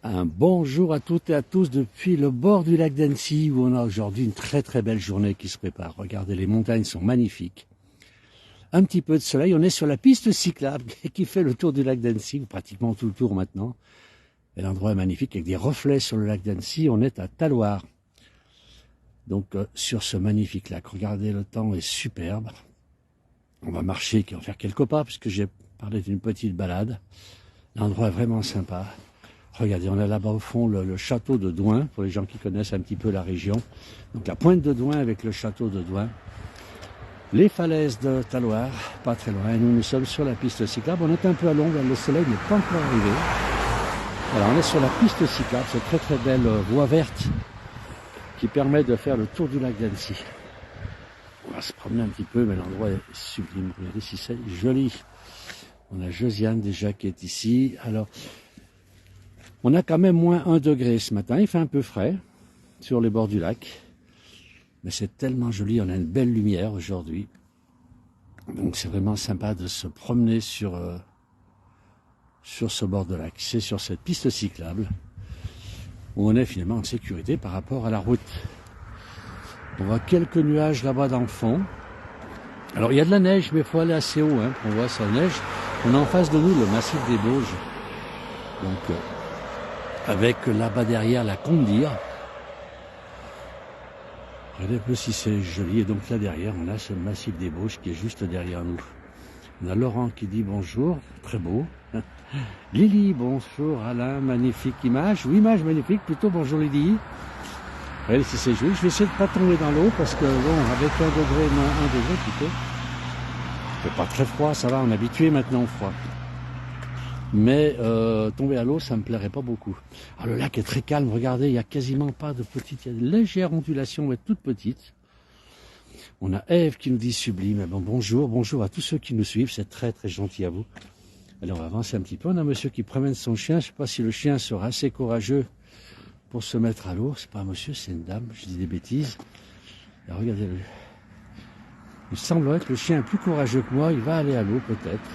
Un bonjour à toutes et à tous depuis le bord du lac d'Annecy où on a aujourd'hui une très très belle journée qui se prépare. Regardez, les montagnes sont magnifiques. Un petit peu de soleil, on est sur la piste cyclable qui fait le tour du lac d'Annecy, pratiquement tout le tour maintenant. Et l'endroit est magnifique avec des reflets sur le lac d'Annecy, on est à Taloir. Donc sur ce magnifique lac, regardez, le temps est superbe. On va marcher, on va faire quelques pas puisque j'ai parlé d'une petite balade. L'endroit est vraiment sympa. Regardez, on a là-bas au fond le château de Douin, pour les gens qui connaissent un petit peu la région. Donc la pointe de Douin avec le château de Douin. Les falaises de Taloir, pas très loin. Et nous sommes sur la piste cyclable. On est un peu à l'ombre, le soleil n'est pas encore arrivé. Alors on est sur la piste cyclable, cette très très belle voie verte qui permet de faire le tour du lac d'Annecy. On va se promener un petit peu, mais l'endroit est sublime. Regardez si c'est joli. On a Josiane déjà qui est ici. Alors, on a quand même moins 1 degré ce matin. Il fait un peu frais sur les bords du lac. Mais c'est tellement joli. On a une belle lumière aujourd'hui. Donc c'est vraiment sympa de se promener sur ce bord de lac. C'est sur cette piste cyclable où on est finalement en sécurité par rapport à la route. On voit quelques nuages là-bas dans le fond. Alors il y a de la neige, mais il faut aller assez haut pour voir sa neige. On a en face de nous le massif des Bauges. Donc avec là-bas derrière la Condire. Regardez un peu si c'est joli. Et donc là derrière, on a ce massif des Bauges qui est juste derrière nous. On a Laurent qui dit bonjour, très beau. Lily, bonjour. Alain, magnifique image. Oui, image magnifique, plutôt bonjour Lily. Regardez si c'est joli. Je vais essayer de ne pas tomber dans l'eau parce que bon, avec 1 degré, moins 1 degré plutôt. Il fait pas très froid, ça va, on est habitué maintenant au froid. Mais tomber à l'eau, ça me plairait pas beaucoup. Alors le lac est très calme, regardez, il n'y a quasiment pas de petites, il y a de légères ondulations, mais toutes petites. On a Ève qui nous dit sublime. Bon, bonjour à tous ceux qui nous suivent, c'est très très gentil à vous. Alors on va avancer un petit peu, on a un monsieur qui promène son chien, je ne sais pas si le chien sera assez courageux pour se mettre à l'eau. C'est pas un monsieur, c'est une dame, je dis des bêtises. Alors regardez-le. Il semble être le chien plus courageux que moi, il va aller à l'eau peut-être.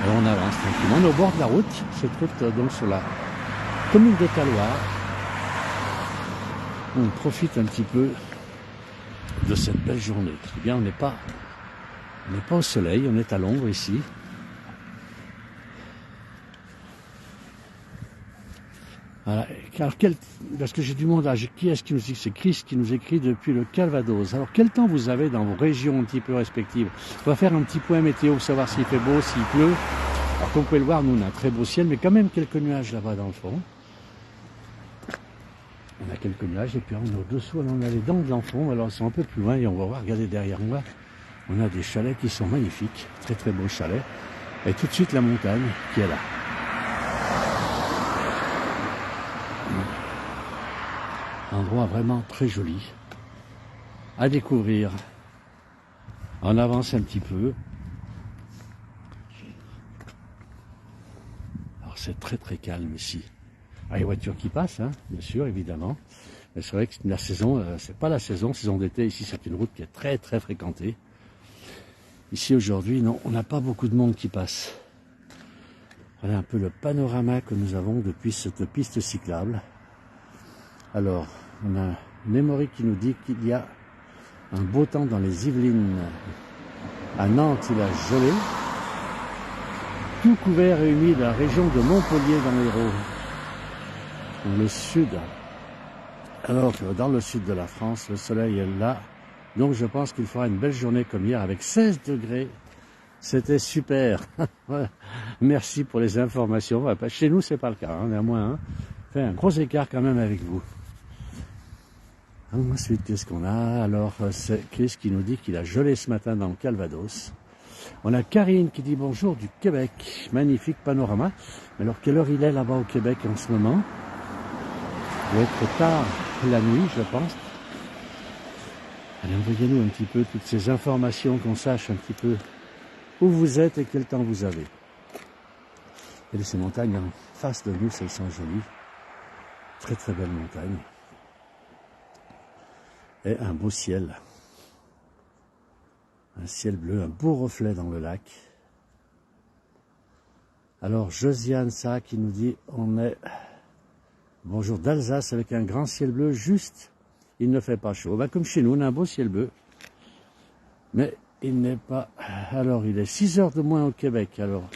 Alors on avance tranquillement, on est au bord de la route, cette route donc sur la commune de Taloir. On profite un petit peu de cette belle journée. Eh bien, on n'est pas au soleil, on est à l'ombre ici. Voilà. Alors, parce que j'ai du monde là, qui est-ce qui nous dit? C'est Chris qui nous écrit depuis le Calvados. Alors quel temps vous avez dans vos régions un petit peu respectives? On va faire un petit point météo pour savoir s'il fait beau, s'il pleut. Alors comme vous pouvez le voir, nous on a un très beau ciel, mais quand même quelques nuages là-bas dans le fond. On a quelques nuages et puis on est au-dessous, on a les dents de l'enfant, alors ils sont un peu plus loin et on va voir, regardez derrière moi, on a des chalets qui sont magnifiques, très très beaux chalets. Et tout de suite la montagne qui est là. Endroit vraiment très joli à découvrir. On avance un petit peu. Alors c'est très très calme ici. Ah, les voitures qui passent, bien sûr, évidemment. Mais c'est vrai que la saison, c'est pas la saison d'été. Ici, c'est une route qui est très très fréquentée. Ici aujourd'hui, non, on n'a pas beaucoup de monde qui passe. Voilà un peu le panorama que nous avons depuis cette piste cyclable. Alors, on a Memory qui nous dit qu'il y a un beau temps dans les Yvelines. À Nantes, il a gelé. Tout couvert et humide, la région de Montpellier dans l'Hérault. Dans le sud. Alors que dans le sud de la France, le soleil est là. Donc je pense qu'il fera une belle journée comme hier avec 16 degrés. C'était super. Merci pour les informations. Chez nous, c'est pas le cas. On est à moins 1. Fait un gros écart quand même avec vous. Ensuite, qu'est-ce qu'on a? Alors, c'est Chris qui nous dit qu'il a gelé ce matin dans le Calvados. On a Karine qui dit bonjour du Québec. Magnifique panorama. Alors, quelle heure il est là-bas au Québec en ce moment? Il doit être tard la nuit, je pense. Allez, envoyez-nous un petit peu toutes ces informations, qu'on sache un petit peu où vous êtes et quel temps vous avez. Et ces montagnes en face de nous, elles sont jolies. Très très belles montagnes. Et un beau ciel. Un ciel bleu, un beau reflet dans le lac. Alors, Josiane, ça, qui nous dit, on est, bonjour d'Alsace avec un grand ciel bleu, juste, il ne fait pas chaud. Ben, comme chez nous, on a un beau ciel bleu. Mais il n'est pas, alors il est 6 heures de moins au Québec, alors,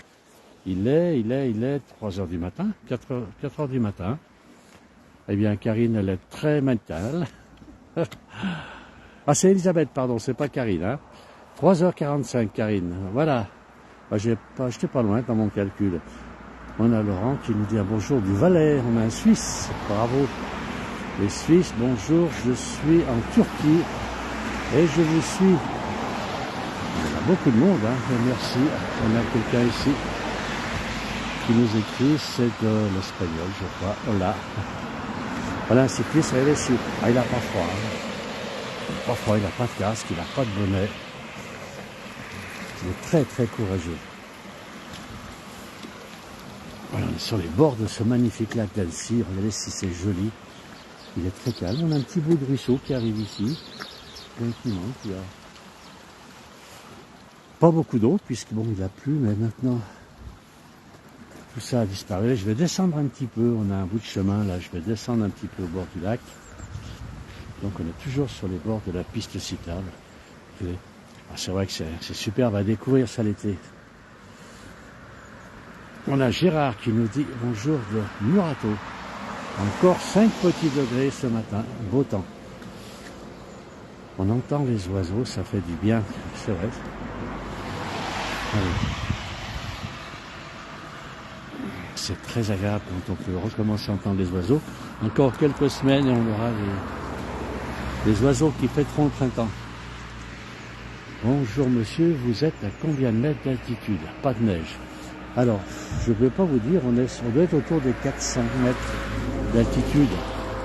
il est 3 heures du matin, 4 heures du matin. Eh bien, Karine, elle est très mentale. Ah, c'est Elisabeth, pardon, c'est pas Karine, hein. 3h45, Karine, voilà. Ah, j'étais pas loin dans mon calcul. On a Laurent qui nous dit un bonjour du Valais, on a un Suisse, bravo. Les Suisses, bonjour, je suis en Turquie et je vous suis. Il y a beaucoup de monde, hein, et merci. On a quelqu'un ici qui nous écrit, c'est de l'espagnol, je crois. Hola. Voilà un cycliste, elle est ici. Ah, il n'a pas froid, hein. Parfois, il n'a pas de casque, il n'a pas de bonnet. Il est très très courageux. Voilà, on est sur les bords de ce magnifique lac d'Annecy. Regardez si c'est joli. Il est très calme. On a un petit bout de ruisseau qui arrive ici. Tranquillement, il y a pas beaucoup d'eau, puisque bon, il a plu, mais maintenant, tout ça a disparu. Je vais descendre un petit peu. On a un bout de chemin là. Je vais descendre un petit peu au bord du lac. Donc on est toujours sur les bords de la piste cyclable. Ah, c'est vrai que c'est superbe à découvrir ça l'été. On a Gérard qui nous dit bonjour de Murato. Encore 5 petits degrés ce matin, beau temps. On entend les oiseaux, ça fait du bien, c'est vrai. Allez. C'est très agréable quand on peut recommencer à entendre les oiseaux. Encore quelques semaines et on aura les oiseaux qui fêteront le printemps. Bonjour monsieur, vous êtes à combien de mètres d'altitude? Pas de neige. Alors, je ne peux pas vous dire, on doit être autour des 400 mètres d'altitude.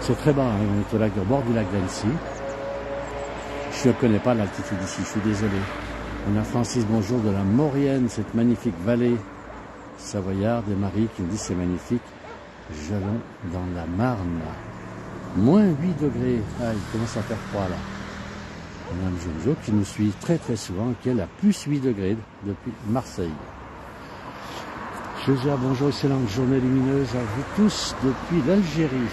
C'est très bas, hein, on est au bord du lac d'Annecy. Je ne connais pas l'altitude ici, je suis désolé. On a Francis, bonjour, de la Maurienne, cette magnifique vallée savoyarde, et Marie qui nous dit c'est magnifique. Jalon dans la Marne. Moins 8 degrés. Ah, il commence à faire froid là. On a un Jojo qui nous suit très très souvent, qui est à plus 8 degrés depuis Marseille. José, bonjour, excellente journée lumineuse à vous tous depuis l'Algérie.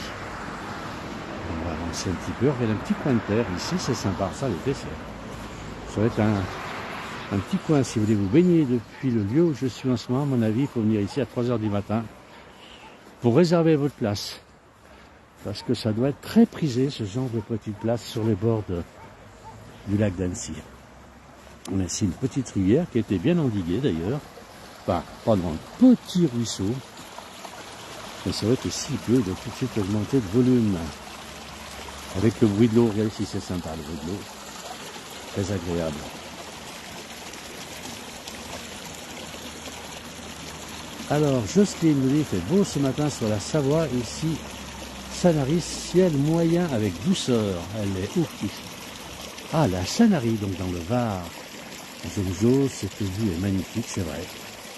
On va avancer un petit peu, regarde un petit coin de terre ici, c'est sympa, ça l'été, ça va être un petit coin. Si vous voulez vous baigner depuis le lieu où je suis en ce moment, à mon avis, il faut venir ici à 3 heures du matin pour réserver votre place. Parce que ça doit être très prisé, ce genre de petite place sur les bords du lac d'Annecy. On a ici une petite rivière qui était bien endiguée d'ailleurs. Enfin, pas dans un petit ruisseau. Mais c'est vrai que s'il pleut, il doit tout de suite augmenter de volume. Avec le bruit de l'eau, regardez si c'est sympa le bruit de l'eau. Très agréable. Alors, Jocelyne nous dit, il fait beau ce matin sur la Savoie, ici, Sanary, ciel moyen avec douceur. Elle est ouf ici. Ah, la Sanary, donc dans le Var. Jojo, cette vue est magnifique, c'est vrai.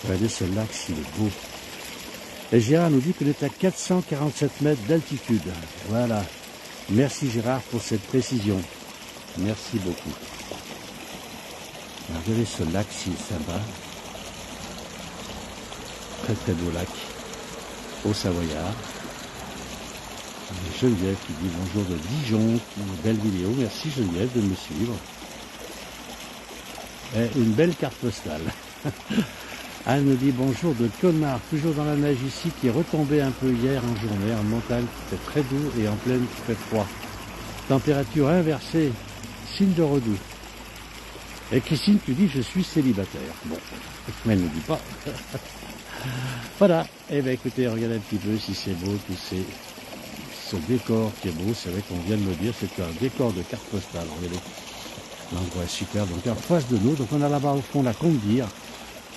Regardez ce lac, s'il est beau. Et Gérard nous dit qu'il est à 447 mètres d'altitude. Voilà. Merci Gérard pour cette précision. Merci beaucoup. Regardez ce lac, s'il est sympa. Très très beau lac. Au Savoyard. Geneviève qui dit bonjour de Dijon. Une belle vidéo. Merci Geneviève de me suivre. Et une belle carte postale. Anne nous dit bonjour de Colmar, toujours dans la neige ici, qui est retombée un peu hier en journée, en montagne qui fait très doux et en plaine qui fait froid. Température inversée, signe de redout. Et Christine qui dit je suis célibataire. Bon, mais elle ne dit pas. Voilà, et bien écoutez, regardez un petit peu si c'est beau, tout ce décor qui est beau, c'est vrai qu'on vient de me dire, c'est un décor de carte postale. Regardez, l'endroit est super, donc en face de nous, donc on a là-bas au fond la Combe-Dire.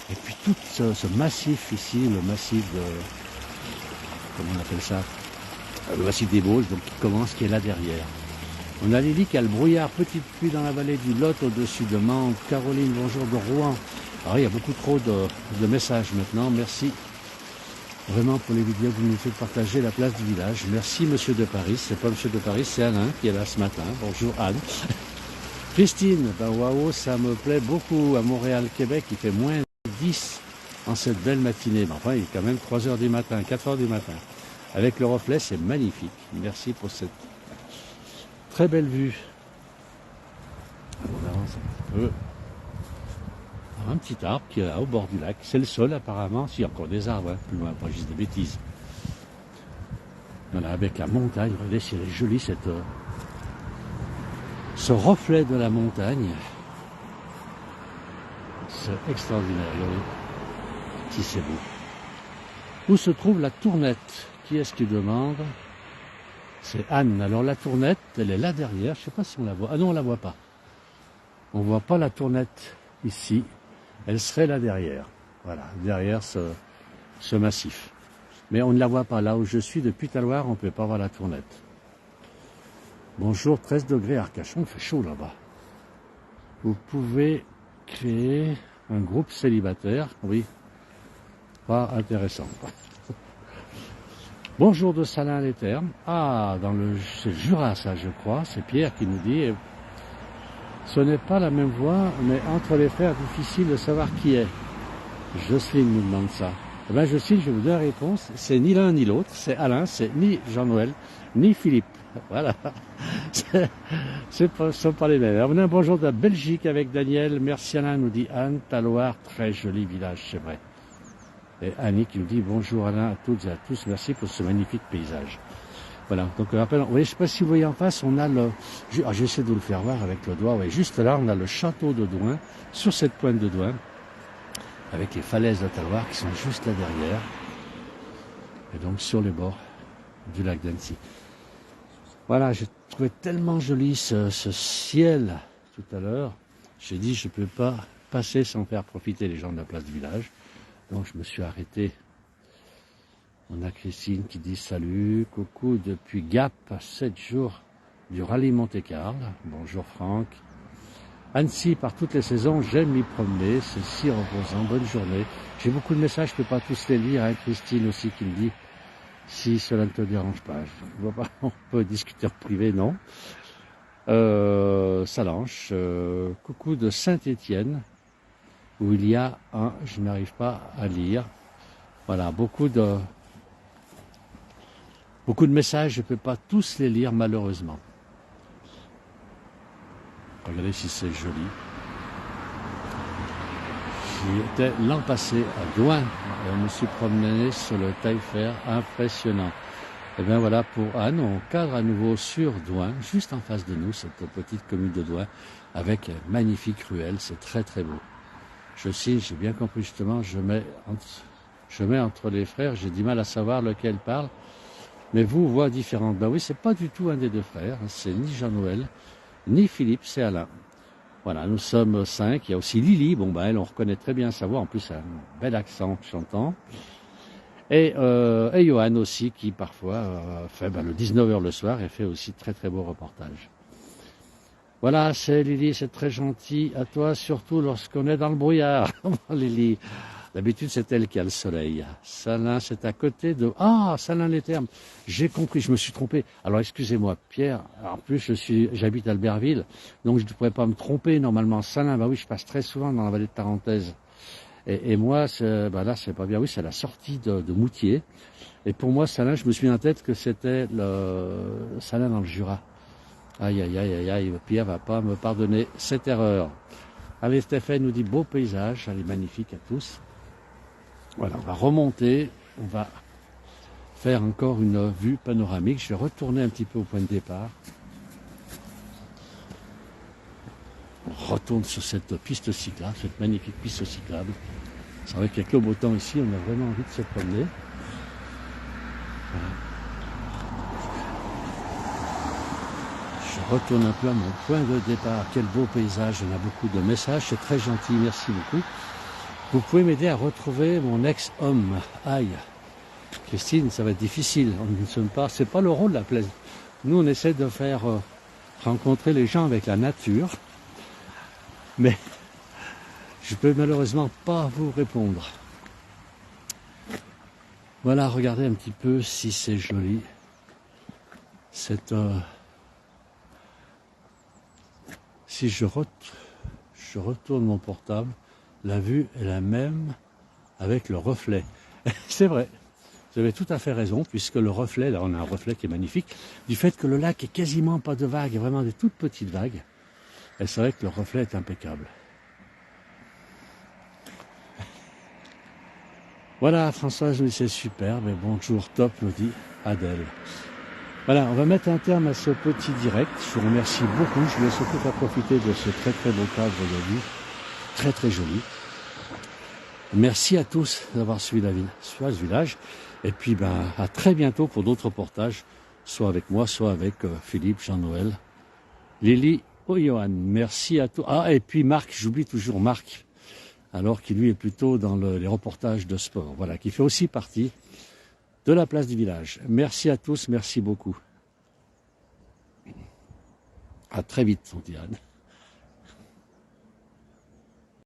Et puis tout ce massif ici, le massif de, comment on appelle ça, le massif des Bauges, donc qui commence, qui est là derrière. On a Lily qui a le brouillard, petite pluie dans la vallée du Lot au-dessus de Mende. Caroline, bonjour de Rouen. Alors il y a beaucoup trop de messages maintenant, merci vraiment pour les vidéos que vous nous faites partager la place du village. Merci monsieur de Paris, c'est pas monsieur de Paris, c'est Alain qui est là ce matin. Bonjour Anne. Christine, ben waouh, ça me plaît beaucoup à Montréal, Québec, il fait moins 10 en cette belle matinée. Mais enfin, il est quand même 3 heures du matin, 4 heures du matin. Avec le reflet, c'est magnifique. Merci pour cette très belle vue. On avance un petit peu. Un petit arbre qui est là, au bord du lac. C'est le sol apparemment. Si, encore des arbres, hein, plus loin, pas juste des bêtises. Voilà, avec la montagne. Regardez si elle est jolie, ce reflet de la montagne. C'est extraordinaire. Regardez. Si c'est beau. Où se trouve la Tournette? Qui est-ce qui demande? C'est Anne. Alors la Tournette, elle est là derrière. Je ne sais pas si on la voit. Ah non, on la voit pas. On ne voit pas la Tournette ici. Elle serait là derrière. Voilà, derrière ce massif. Mais on ne la voit pas. Là où je suis, depuis Taloir, on ne peut pas voir la Tournette. Bonjour, 13 degrés Arcachon, il fait chaud là-bas. Vous pouvez créer un groupe célibataire. Oui, pas intéressant. Bonjour de Salins-les-Thermes. Ah, c'est Jura, ça, je crois. C'est Pierre qui nous dit. Ce n'est pas la même voix, mais entre les frères, difficile de savoir qui est. Jocelyne nous demande ça. Eh bien, Jocelyne, je vous donne la réponse. C'est ni l'un ni l'autre. C'est Alain, c'est ni Jean-Noël, ni Philippe. Voilà. Ce ne sont pas les mêmes. Alors, on a un bonjour de la Belgique avec Daniel. Merci Alain, nous dit Anne. Taloir, très joli village, c'est vrai. Et Annie qui nous dit bonjour Alain à toutes et à tous. Merci pour ce magnifique paysage. Voilà, donc rappel, vous voyez, je ne sais pas si vous voyez en face, on a le... J'essaie de vous le faire voir avec le doigt, oui, juste là, on a le château de Douin, sur cette pointe de Douin, avec les falaises de Taloir qui sont juste là derrière, et donc sur les bords du lac d'Annecy. Voilà, j'ai trouvé tellement joli ce ciel tout à l'heure, j'ai dit je ne peux pas passer sans faire profiter les gens de la place du village, donc je me suis arrêté. On a Christine qui dit salut, coucou depuis Gap, 7 jours du rallye Monte-Carlo. Bonjour Franck. Annecy, par toutes les saisons, j'aime m'y promener, c'est si reposant, bonne journée. J'ai beaucoup de messages, je ne peux pas tous les lire, hein. Christine aussi qui me dit, si cela ne te dérange pas, je vois pas, on peut discuter en privé, non. Salanche, coucou de Saint-Étienne, où il y a un, je n'arrive pas à lire, voilà, beaucoup de messages, je ne peux pas tous les lire malheureusement. Regardez si c'est joli. J'y étais l'an passé à Douin. Je me suis promené sur le Taillefer, impressionnant. Et bien voilà pour Anne, on cadre à nouveau sur Douin, juste en face de nous, cette petite commune de Douin, avec magnifique ruelle, c'est très très beau. Je signe, j'ai bien compris justement, je mets entre les frères, j'ai du mal à savoir lequel parle. Mais vous, voix différentes. Ben oui, c'est pas du tout un des deux frères. C'est ni Jean-Noël, ni Philippe, c'est Alain. Voilà, nous sommes 5. Il y a aussi Lily. Bon, ben elle, on reconnaît très bien sa voix. En plus, elle a un bel accent chantant. Et Johan aussi, qui parfois fait le 19h le soir et fait aussi très très beau reportage. Voilà, c'est Lily, c'est très gentil. À toi, surtout lorsqu'on est dans le brouillard. Lily. D'habitude, c'est elle qui a le soleil. Salins, c'est à côté de... Ah, Salins-les-Thermes. J'ai compris, je me suis trompé. Alors, excusez-moi, Pierre. En plus, j'habite à Albertville, donc je ne pourrais pas me tromper. Normalement, Salins, bah oui, je passe très souvent dans la vallée de Tarentaise. Et moi, là, c'est pas bien. Oui, c'est la sortie de Moutier. Et pour moi, Salins, je me suis en tête que c'était le Salins dans le Jura. Aïe, aïe, aïe, aïe, aïe. Pierre va pas me pardonner cette erreur. Allez, Stéphane nous dit beau paysage. Elle est magnifique à tous. Voilà, on va remonter, on va faire encore une vue panoramique. Je vais retourner un petit peu au point de départ. On retourne sur cette piste cyclable, cette magnifique piste cyclable. C'est vrai qu'avec le beau temps ici, on a vraiment envie de se promener. Voilà. Je retourne un peu à mon point de départ. Quel beau paysage, il y en a beaucoup de messages, c'est très gentil, merci beaucoup. Vous pouvez m'aider à retrouver mon ex-homme. Aïe, Christine, ça va être difficile. On ne sommes pas, c'est pas le rôle de la plaine. Nous, on essaie de faire rencontrer les gens avec la nature, mais je peux malheureusement pas vous répondre. Voilà, regardez un petit peu si c'est joli. Si je retourne mon portable, la vue est la même avec le reflet. C'est vrai, vous avez tout à fait raison, puisque le reflet, là on a un reflet qui est magnifique, du fait que le lac est quasiment pas de vagues, il y a vraiment des toutes petites vagues. Et c'est vrai que le reflet est impeccable. Voilà, Françoise nous dit c'est super, mais bonjour, top, nous dit Adèle. Voilà, on va mettre un terme à ce petit direct. Je vous remercie beaucoup. Je voulais surtout faire profiter de ce très très beau cadre de vue. Très très joli. Merci à tous d'avoir suivi ce village. Et puis à très bientôt pour d'autres reportages, soit avec moi, soit avec Philippe, Jean-Noël, Lily ou Johan. Merci à tous. Ah, et puis Marc, j'oublie toujours Marc, alors qu'il lui est plutôt dans les reportages de sport. Voilà, qui fait aussi partie de la place du village. Merci à tous, merci beaucoup. À très vite, son Diane.